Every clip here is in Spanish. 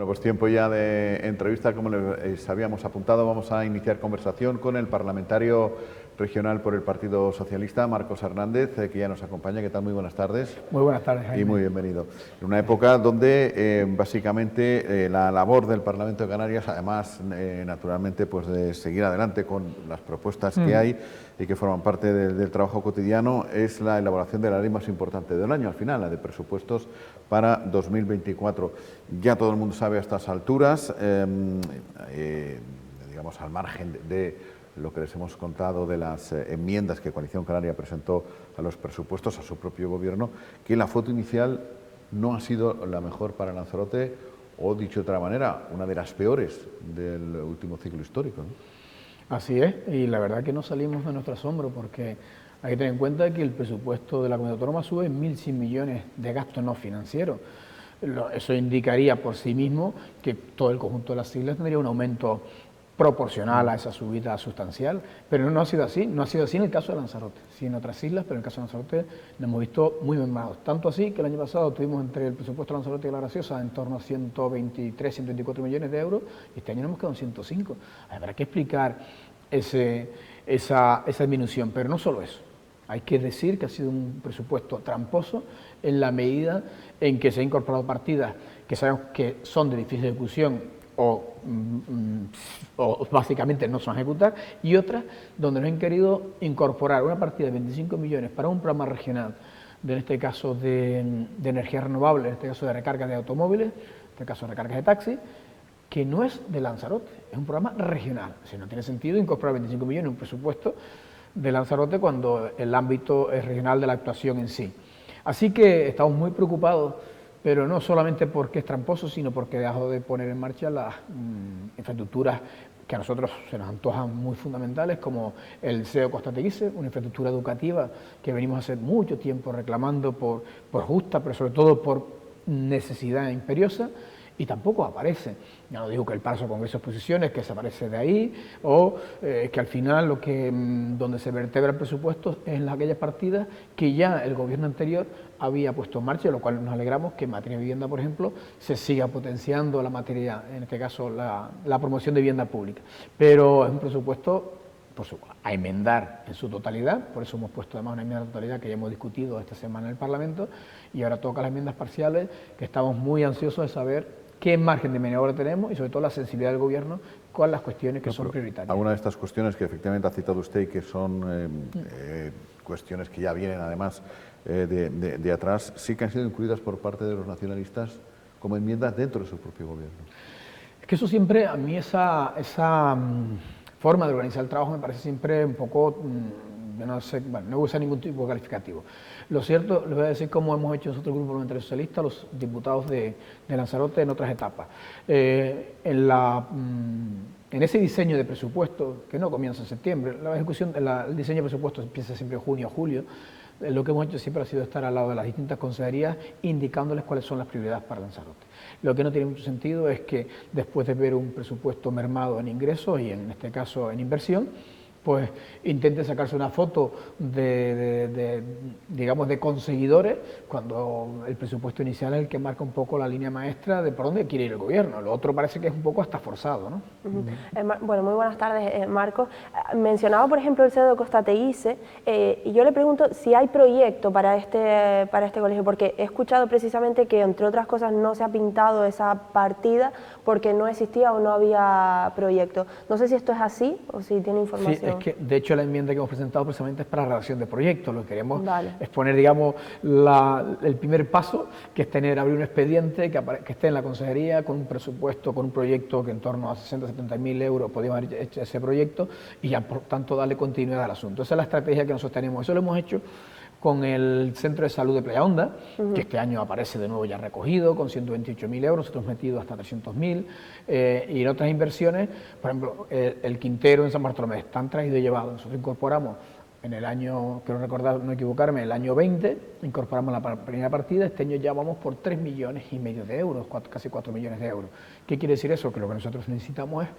Bueno, pues tiempo ya de entrevista. Como les habíamos apuntado, vamos a iniciar conversación con el parlamentario regional por el Partido Socialista, Marcos Hernández, que ya nos acompaña. ¿Qué tal? Muy buenas tardes. Muy buenas tardes, Jaime. Y muy bienvenido. En una época donde básicamente la labor del Parlamento de Canarias, además naturalmente pues de seguir adelante con las propuestas que hay y que forman parte del trabajo cotidiano, es la elaboración de la ley más importante del año, al final, la de presupuestos para 2024. Ya todo el mundo sabe a estas alturas, digamos al margen de lo que les hemos contado de las enmiendas que Coalición Canaria presentó a los presupuestos, a su propio gobierno, que la foto inicial no ha sido la mejor para Lanzarote, o dicho de otra manera, una de las peores del último ciclo histórico, ¿no? Así es, y la verdad que no salimos de nuestro asombro, porque hay que tener en cuenta que el presupuesto de la Comunidad Autónoma sube en 1.100 millones de gastos no financieros. Eso indicaría por sí mismo que todo el conjunto de las islas tendría un aumento proporcional a esa subida sustancial, pero no ha sido así. No ha sido así en el caso de Lanzarote, sí en otras islas, pero en el caso de Lanzarote nos hemos visto muy mermados. Tanto así que el año pasado tuvimos entre el presupuesto de Lanzarote y La Graciosa en torno a 123, 124 millones de euros, y este año nos hemos quedado en 105. Habrá que explicar esa disminución, pero no solo eso. Hay que decir que ha sido un presupuesto tramposo en la medida en que se han incorporado partidas que sabemos que son de difícil ejecución o básicamente no se van a ejecutar, y otras donde nos han querido incorporar una partida de 25 millones para un programa regional, en este caso de energías renovables, en este caso de recargas de automóviles, en este caso de recargas de taxis, que no es de Lanzarote, es un programa regional. O sea, no tiene sentido incorporar 25 millones en un presupuesto de Lanzarote cuando el ámbito es regional de la actuación en sí. Así que estamos muy preocupados, pero no solamente porque es tramposo, sino porque dejó de poner en marcha las infraestructuras que a nosotros se nos antojan muy fundamentales, como el Liceo Costa Teguise, una infraestructura educativa que venimos hace mucho tiempo reclamando por justa, pero sobre todo por necesidad imperiosa, y tampoco aparece. Ya no digo que el paso Congreso de Exposiciones, que se aparece de ahí, o que al final donde se vertebra el presupuesto es en aquellas partidas que ya el gobierno anterior había puesto en marcha, lo cual nos alegramos que en materia de vivienda, por ejemplo, se siga potenciando la materia, en este caso la promoción de vivienda pública. Pero es un presupuesto a enmendar en su totalidad, por eso hemos puesto además una enmienda de totalidad que ya hemos discutido esta semana en el Parlamento, y ahora toca las enmiendas parciales, que estamos muy ansiosos de saber qué margen de maniobra tenemos y sobre todo la sensibilidad del Gobierno con las cuestiones que son prioritarias. Algunas de estas cuestiones que efectivamente ha citado usted y que son cuestiones que ya vienen además de atrás, sí que han sido incluidas por parte de los nacionalistas como enmiendas dentro de su propio Gobierno. Es que eso siempre, a mí esa forma de organizar el trabajo me parece siempre un poco, no sé, bueno, no usa ningún tipo de calificativo. Lo cierto, les voy a decir cómo hemos hecho nosotros el Grupo Parlamentario Socialista, los diputados de Lanzarote en otras etapas. En ese diseño de presupuesto, que no comienza en septiembre, el diseño de presupuesto empieza siempre en junio o julio, lo que hemos hecho siempre ha sido estar al lado de las distintas consejerías indicándoles cuáles son las prioridades para Lanzarote. Lo que no tiene mucho sentido es que después de ver un presupuesto mermado en ingresos y en este caso en inversión, pues intente sacarse una foto digamos, de conseguidores, cuando el presupuesto inicial es el que marca un poco la línea maestra de por dónde quiere ir el gobierno. Lo otro parece que es un poco hasta forzado, ¿no? Bueno, muy buenas tardes, Marcos. Mencionaba, por ejemplo, el CEDO de Costa Teguise, y yo le pregunto si hay proyecto para este colegio, porque he escuchado precisamente que, entre otras cosas, no se ha pintado esa partida porque no existía o no había proyecto. No sé si esto es así o si tiene información. Sí, es que, de hecho, la enmienda que hemos presentado precisamente es para la redacción de proyectos. Lo que queremos es poner, digamos, el primer paso, que es abrir un expediente que esté en la consejería con un presupuesto, con un proyecto que en torno a 60.000-70.000 euros podríamos haber hecho ese proyecto y ya, por tanto, darle continuidad al asunto. Esa es la estrategia que nosotros tenemos. Eso lo hemos hecho con el Centro de Salud de Playa Honda, que este año aparece de nuevo ya recogido, con 128.000 euros, nosotros metidos hasta 300.000, y en otras inversiones, por ejemplo, el Quintero en San Bartolomé, están traído y llevado. Nosotros incorporamos en el año, quiero recordar, no equivocarme, el año 20, incorporamos la primera partida, este año ya vamos por 3,5 millones de euros, casi 4 millones de euros. ¿Qué quiere decir eso? Que lo que nosotros necesitamos es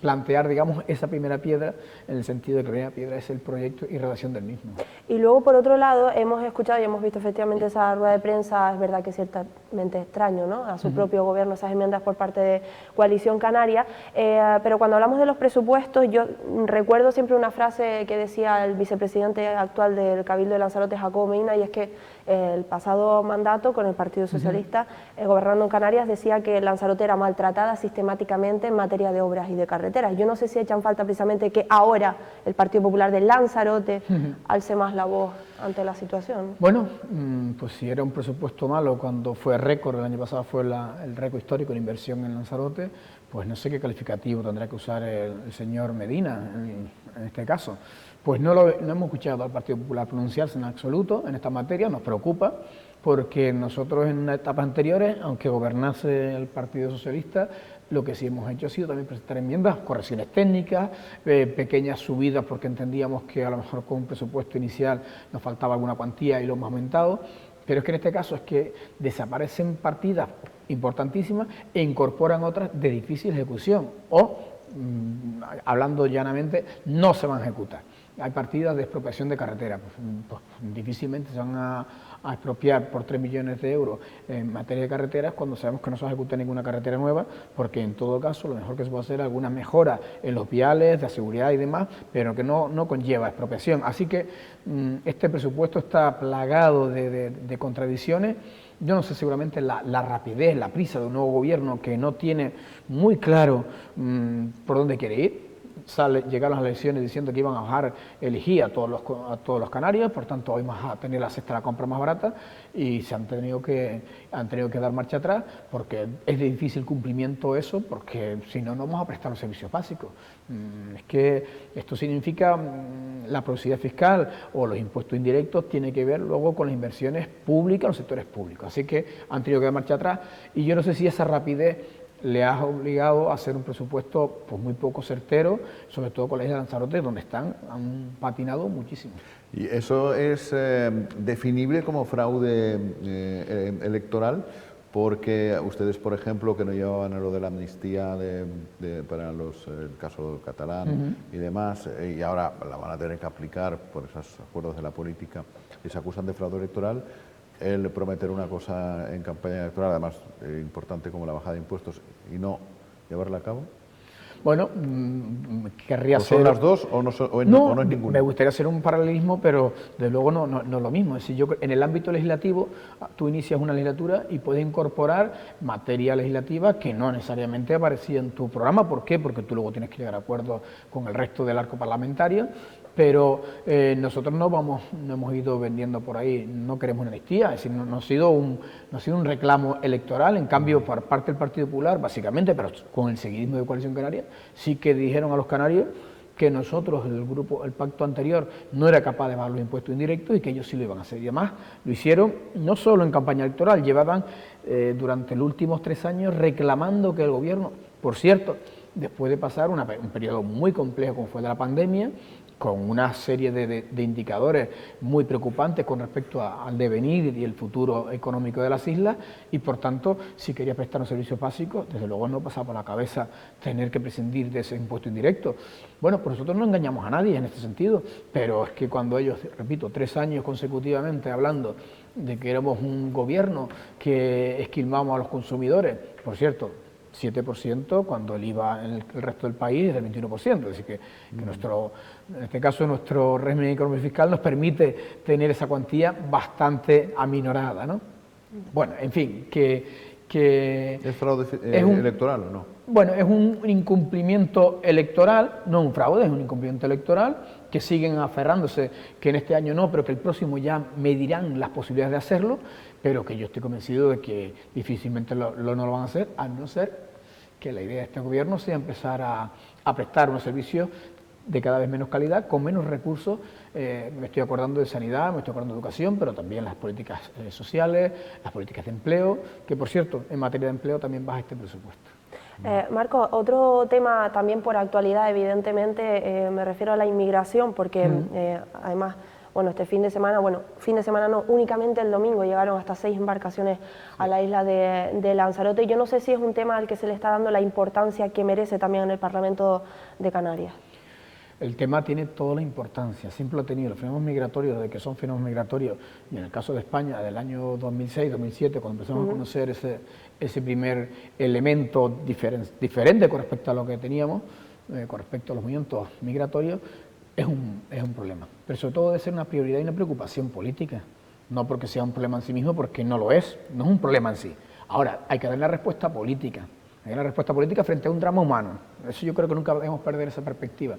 plantear, digamos, esa primera piedra, en el sentido de que la primera piedra es el proyecto y redacción del mismo. Y luego, por otro lado, hemos escuchado y hemos visto efectivamente esa rueda de prensa, es verdad que ciertamente extraño, ¿no?, a su propio gobierno, esas enmiendas por parte de Coalición Canaria, pero cuando hablamos de los presupuestos, yo recuerdo siempre una frase que decía el vicepresidente actual del Cabildo de Lanzarote, Jacobo Medina, y es que el pasado mandato, con el Partido Socialista, gobernando en Canarias, decía que Lanzarote era maltratada sistemáticamente en materia de obras y de carreteras. Yo no sé si echan falta precisamente que ahora el Partido Popular de Lanzarote alce más la voz ante la situación. Bueno, pues si era un presupuesto malo cuando fue récord, el año pasado fue el récord histórico de inversión en Lanzarote, pues no sé qué calificativo tendrá que usar el señor Medina en este caso. Pues no hemos escuchado al Partido Popular pronunciarse en absoluto en esta materia, nos preocupa, porque nosotros en etapas anteriores, aunque gobernase el Partido Socialista, lo que sí hemos hecho ha sido también presentar enmiendas, correcciones técnicas, pequeñas subidas porque entendíamos que a lo mejor con un presupuesto inicial nos faltaba alguna cuantía y lo hemos aumentado, pero es que en este caso es que desaparecen partidas importantísimas e incorporan otras de difícil ejecución o, hablando llanamente, no se van a ejecutar. Hay partidas de expropiación de carretera, pues difícilmente se van a expropiar por 3 millones de euros en materia de carreteras cuando sabemos que no se va a ejecutar ninguna carretera nueva, porque en todo caso lo mejor que se puede hacer es alguna mejora en los viales, de seguridad y demás, pero que no conlleva expropiación. Así que este presupuesto está plagado de contradicciones. Yo no sé, seguramente la rapidez, la prisa de un nuevo gobierno que no tiene muy claro por dónde quiere ir. Llegaron a las elecciones diciendo que iban a bajar el IGI a todos los canarios, por tanto hoy vamos a tener la cesta de la compra más barata y han tenido que dar marcha atrás porque es de difícil cumplimiento eso, porque si no, no vamos a prestar los servicios básicos. Es que esto significa la progresividad fiscal o los impuestos indirectos tiene que ver luego con las inversiones públicas en los sectores públicos, así que han tenido que dar marcha atrás y yo no sé si esa rapidez le ha obligado a hacer un presupuesto pues muy poco certero, sobre todo con la isla de Lanzarote, donde han patinado muchísimo. ¿Y eso es definible como fraude electoral? Porque ustedes, por ejemplo, que no llevaban a lo de la amnistía para el caso catalán y demás, y ahora la van a tener que aplicar por esos acuerdos de la política y se acusan de fraude electoral, el prometer una cosa en campaña electoral, además importante como la bajada de impuestos, y no llevarla a cabo? Bueno, querría ¿O son ser... las dos o no es ninguna? Me gustaría hacer un paralelismo, pero de luego no es lo mismo. Es decir, yo en el ámbito legislativo tú inicias una legislatura y puedes incorporar materia legislativa que no necesariamente aparecía en tu programa. ¿Por qué? Porque tú luego tienes que llegar a acuerdos con el resto del arco parlamentario. Pero nosotros no hemos ido vendiendo por ahí, no queremos una amnistía, es decir, no ha sido un reclamo electoral. En cambio, por parte del Partido Popular, básicamente, pero con el seguidismo de Coalición Canaria, sí que dijeron a los canarios que nosotros, el pacto anterior, no era capaz de bajar los impuestos indirectos y que ellos sí lo iban a hacer. Y además lo hicieron no solo en campaña electoral, llevaban durante los últimos 3 años reclamando que el gobierno, por cierto, después de pasar un periodo muy complejo como fue de la pandemia, con una serie de indicadores muy preocupantes con respecto al devenir y el futuro económico de las islas, y por tanto, si quería prestar un servicio básico, desde luego no pasaba por la cabeza tener que prescindir de ese impuesto indirecto. Bueno, pues nosotros no engañamos a nadie en este sentido, pero es que cuando ellos, repito, 3 años consecutivamente hablando de que éramos un gobierno que esquilmábamos a los consumidores, por cierto, 7% cuando el IVA en el resto del país es del 21%, es decir, que en este caso nuestro régimen económico fiscal nos permite tener esa cuantía bastante aminorada, ¿no? Bueno, en fin, ¿Es fraude electoral o no? Bueno, es un incumplimiento electoral, no un fraude, es un incumplimiento electoral, que siguen aferrándose, que en este año no, pero que el próximo ya medirán las posibilidades de hacerlo, pero que yo estoy convencido de que difícilmente no lo van a hacer, a no ser que la idea de este gobierno sea empezar a prestar unos servicios de cada vez menos calidad, con menos recursos. Me estoy acordando de sanidad, me estoy acordando de educación, pero también las políticas sociales, las políticas de empleo, que por cierto, en materia de empleo también baja este presupuesto. Marco, otro tema también por actualidad, evidentemente, me refiero a la inmigración, porque además bueno, este fin de semana no, únicamente el domingo llegaron hasta 6 embarcaciones a la isla de Lanzarote. Yo no sé si es un tema al que se le está dando la importancia que merece también en el Parlamento de Canarias. El tema tiene toda la importancia, siempre lo ha tenido. Los fenómenos migratorios, de que son fenómenos migratorios, y en el caso de España, del año 2006-2007, cuando empezamos a conocer ese primer elemento diferente con respecto a lo que teníamos, con respecto a los movimientos migratorios, es un problema. Pero sobre todo debe ser una prioridad y una preocupación política, no porque sea un problema en sí mismo, porque no lo es, no es un problema en sí. Ahora, hay que dar la respuesta política. Hay una respuesta política frente a un drama humano. Eso yo creo que nunca debemos perder esa perspectiva.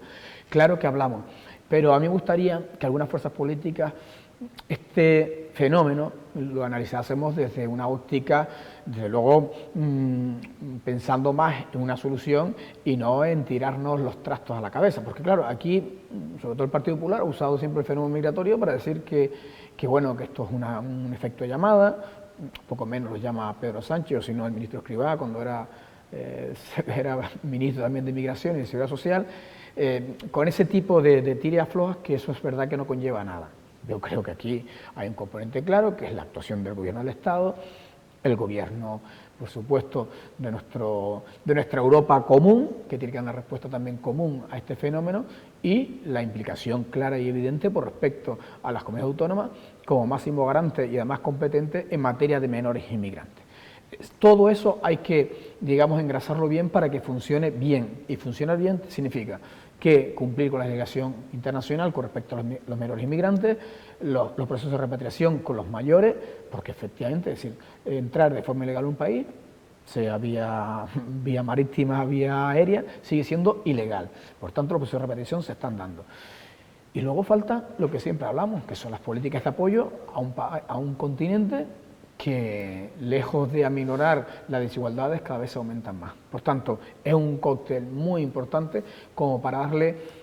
Claro que hablamos, pero a mí me gustaría que algunas fuerzas políticas este fenómeno lo analizásemos desde una óptica, desde luego pensando más en una solución y no en tirarnos los trastos a la cabeza. Porque claro, aquí, sobre todo el Partido Popular, ha usado siempre el fenómeno migratorio para decir que esto es un efecto de llamada, poco menos lo llama Pedro Sánchez, o si no el ministro Escrivá, cuando era ministro también de Migración y de Seguridad Social, con ese tipo de tire y aflojas, que eso es verdad que no conlleva nada. Yo creo que aquí hay un componente claro, que es la actuación del Gobierno del Estado, el Gobierno, por supuesto, de nuestra Europa común, que tiene que dar una respuesta también común a este fenómeno, y la implicación clara y evidente por respecto a las comunidades autónomas como máximo garante y además competente en materia de menores inmigrantes. Todo eso hay que, digamos, engrasarlo bien para que funcione bien. Y funcionar bien significa que cumplir con la legislación internacional con respecto a los menores inmigrantes, los procesos de repatriación con los mayores, porque efectivamente, es decir, entrar de forma ilegal a un país, sea vía marítima, vía aérea, sigue siendo ilegal. Por tanto, los procesos de repatriación se están dando. Y luego falta lo que siempre hablamos, que son las políticas de apoyo a un continente que, lejos de aminorar las desigualdades, cada vez se aumentan más. Por tanto, es un cóctel muy importante como para darle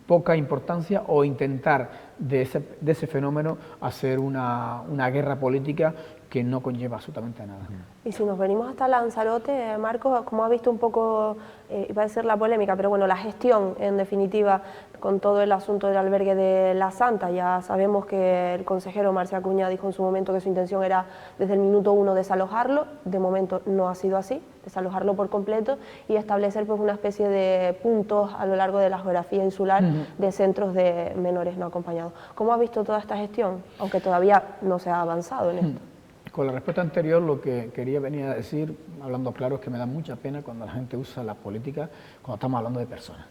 poca importancia o intentar de ese fenómeno hacer una guerra política que no conlleva absolutamente nada. Y si nos venimos hasta Lanzarote, Marcos, como has visto un poco, iba a ser la polémica, pero bueno, la gestión en definitiva con todo el asunto del albergue de La Santa, ya sabemos que el consejero Marcial Acuña dijo en su momento que su intención era desde el minuto 1 desalojarlo, de momento no ha sido así, desalojarlo por completo y establecer pues una especie de puntos a lo largo de la geografía insular de centros de menores no acompañados. ¿Cómo has visto toda esta gestión, aunque todavía no se ha avanzado en esto? Con la respuesta anterior, lo que quería venir a decir, hablando claro, es que me da mucha pena cuando la gente usa la política cuando estamos hablando de personas.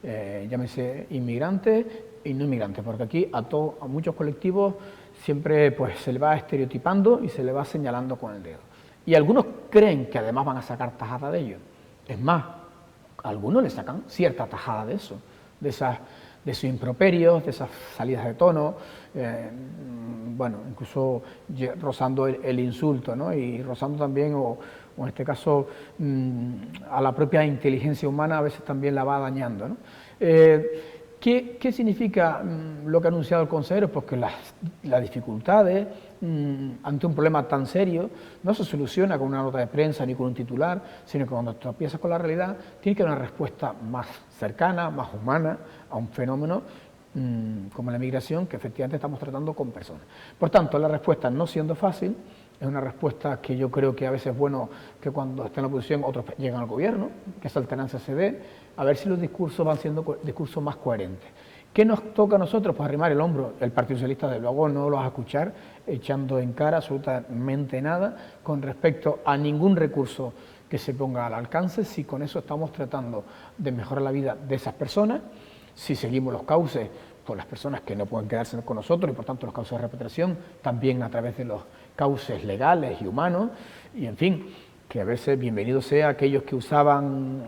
Llámese inmigrantes y no inmigrantes, porque aquí a muchos colectivos siempre pues, se le va estereotipando y se le va señalando con el dedo. Y algunos creen que además van a sacar tajada de ello. Es más, a algunos le sacan cierta tajada de eso, de esos improperios, de esas salidas de tono, bueno, incluso rozando el insulto, ¿no? Y rozando también, o en este caso, a la propia inteligencia humana a veces también la va dañando, ¿no? ¿Qué significa lo que ha anunciado el consejero? Pues que las dificultades ante un problema tan serio no se soluciona con una nota de prensa ni con un titular, sino que cuando tropiezas con la realidad tiene que haber una respuesta más cercana, más humana a un fenómeno como la migración que efectivamente estamos tratando con personas. Por tanto, la respuesta no siendo fácil, es una respuesta que yo creo que a veces es bueno que cuando está en la oposición otros llegan al gobierno, que esa alternancia se dé, a ver si los discursos van siendo discursos más coherentes. ¿Qué nos toca a nosotros? Pues arrimar el hombro. El Partido Socialista, desde luego, no lo vas a escuchar echando en cara absolutamente nada con respecto a ningún recurso que se ponga al alcance, si con eso estamos tratando de mejorar la vida de esas personas, si seguimos los cauces por las personas que no pueden quedarse con nosotros y por tanto los cauces de repatriación, también a través de los cauces legales y humanos, y en fin, que a veces bienvenido sea aquellos que usaban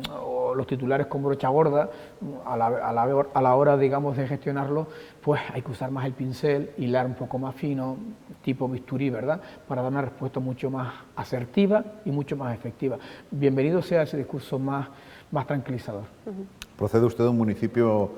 los titulares con brocha gorda, a la hora, digamos, de gestionarlo, pues hay que usar más el pincel, hilar un poco más fino, tipo bisturí, ¿verdad?, para dar una respuesta mucho más asertiva y mucho más efectiva. Bienvenido sea ese discurso más tranquilizador. Procede usted de un municipio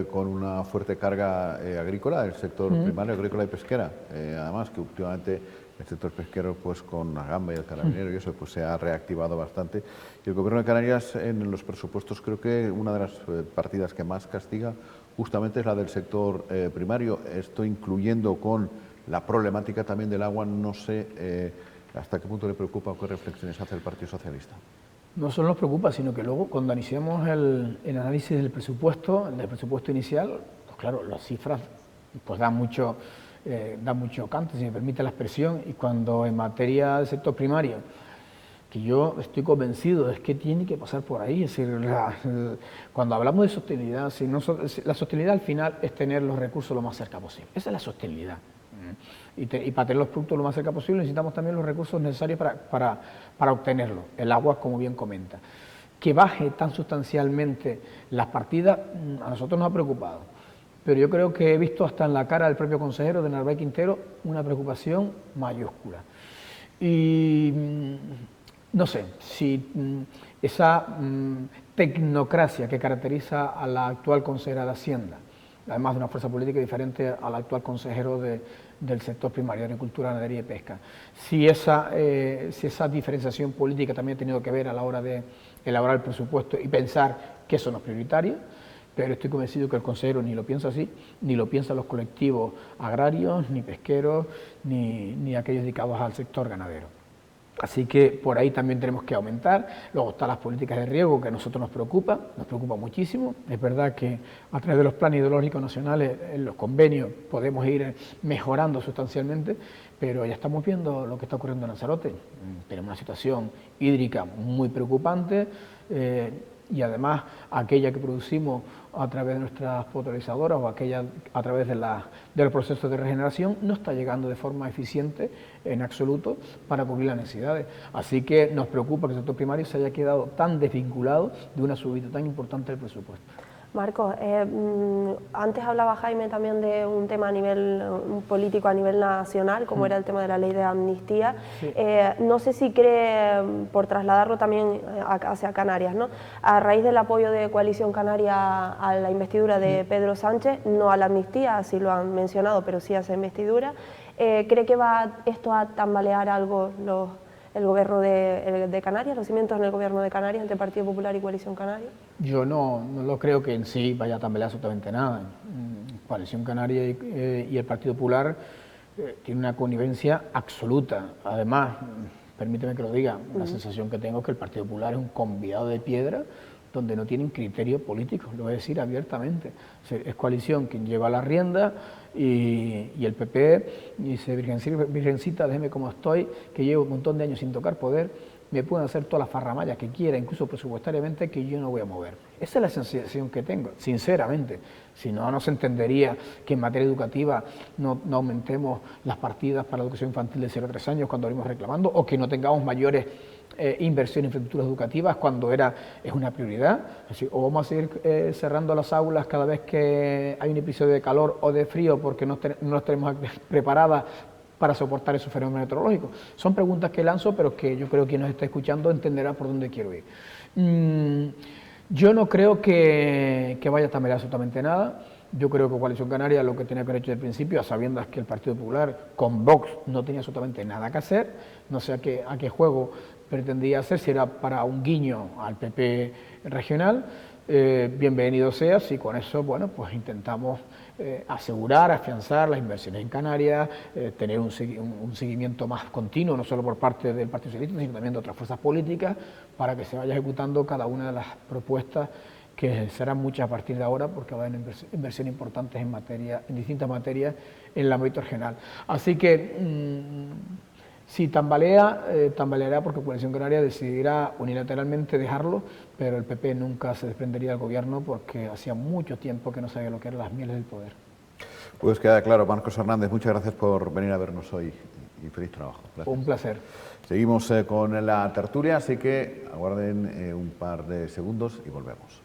con una fuerte carga agrícola, el sector primario, agrícola y pesquera, además que últimamente el sector pesquero, pues con la gamba y el carabinero y eso, pues se ha reactivado bastante. Y el Gobierno de Canarias, en los presupuestos, creo que una de las partidas que más castiga justamente es la del sector primario. Esto incluyendo con la problemática también del agua, no sé hasta qué punto le preocupa o qué reflexiones hace el Partido Socialista. No solo nos preocupa, sino que luego cuando iniciamos el análisis del presupuesto inicial, pues claro, las cifras pues dan mucho cante, si me permite la expresión, y cuando en materia del sector primario, que yo estoy convencido es que tiene que pasar por ahí, es decir, cuando hablamos de sostenibilidad, la sostenibilidad al final es tener los recursos lo más cerca posible, esa es la sostenibilidad. Y para tener los productos lo más cerca posible necesitamos también los recursos necesarios para obtenerlos. El agua, como bien comenta. Que baje tan sustancialmente las partidas, a nosotros nos ha preocupado. Pero yo creo que he visto hasta en la cara del propio consejero de Narváez Quintero una preocupación mayúscula. Y no sé si esa tecnocracia que caracteriza a la actual consejera de Hacienda, además de una fuerza política diferente al actual consejero del sector primario, de agricultura, ganadería y pesca. Si esa diferenciación política también ha tenido que ver a la hora de elaborar el presupuesto y pensar que eso no es prioritario, pero estoy convencido que el consejero ni lo piensa así, ni lo piensan los colectivos agrarios, ni pesqueros, ni aquellos dedicados al sector ganadero. Así que por ahí también tenemos que aumentar. Luego están las políticas de riego, que a nosotros nos preocupa muchísimo. Es verdad que a través de los planes hidrológicos nacionales, en los convenios, podemos ir mejorando sustancialmente, pero ya estamos viendo lo que está ocurriendo en Lanzarote. Tenemos una situación hídrica muy preocupante y además aquella que producimos a través de nuestras potabilizadoras o aquella a través de los procesos de regeneración no está llegando de forma eficiente en absoluto para cubrir las necesidades. Así que nos preocupa que el sector primario se haya quedado tan desvinculado de una subida tan importante del presupuesto. Marcos, antes hablaba Jaime también de un tema político a nivel nacional, como era el tema de la ley de amnistía. Sí. No sé si cree, por trasladarlo también hacia Canarias, ¿no? A raíz del apoyo de Coalición Canaria a la investidura de Pedro Sánchez, no a la amnistía, así lo han mencionado, pero sí a esa investidura, ¿cree que va esto a tambalear algo el gobierno de Canarias, los cimientos en el gobierno de Canarias, entre Partido Popular y Coalición Canaria? Yo no lo creo que en sí vaya a tambalear absolutamente nada. Coalición Canaria y el Partido Popular tienen una connivencia absoluta. Además, permíteme que lo diga, la sensación que tengo es que el Partido Popular es un convidado de piedra donde no tienen criterio político, lo voy a decir abiertamente. Es Coalición quien lleva la rienda y el PP dice, Virgencita, déjeme como estoy, que llevo un montón de años sin tocar poder, me pueden hacer todas las farramallas que quiera, incluso presupuestariamente, que yo no voy a mover. Esa es la sensación que tengo, sinceramente. Si no, no se entendería que en materia educativa no aumentemos las partidas para la educación infantil de 0 a 3 años cuando venimos reclamando, o que no tengamos mayores inversión en infraestructuras educativas cuando es una prioridad. Así, o vamos a seguir cerrando las aulas cada vez que hay un episodio de calor o de frío porque no las tenemos preparadas para soportar esos fenómenos meteorológicos. Son preguntas que lanzo, pero que yo creo que quien nos está escuchando entenderá por dónde quiero ir. Yo no creo que vaya a tambalear absolutamente nada. Yo creo que Coalición Canaria lo que tenía que haber hecho desde el principio, a sabiendas que el Partido Popular con Vox no tenía absolutamente nada que hacer, no sé a qué juego pretendía hacer, si era para un guiño al PP regional, bienvenido sea, si con eso, bueno, pues intentamos asegurar, afianzar las inversiones en Canarias, tener un seguimiento más continuo, no solo por parte del Partido Socialista, sino también de otras fuerzas políticas, para que se vaya ejecutando cada una de las propuestas, que serán muchas a partir de ahora, porque va a haber inversiones importantes en distintas materias en el ámbito regional. Así que si tambaleará porque Coalición Canaria decidirá unilateralmente dejarlo, pero el PP nunca se desprendería del gobierno porque hacía mucho tiempo que no sabía lo que eran las mieles del poder. Pues queda claro. Marcos Hernández, muchas gracias por venir a vernos hoy y feliz trabajo. Gracias. Un placer. Seguimos con la tertulia, así que aguarden un par de segundos y volvemos.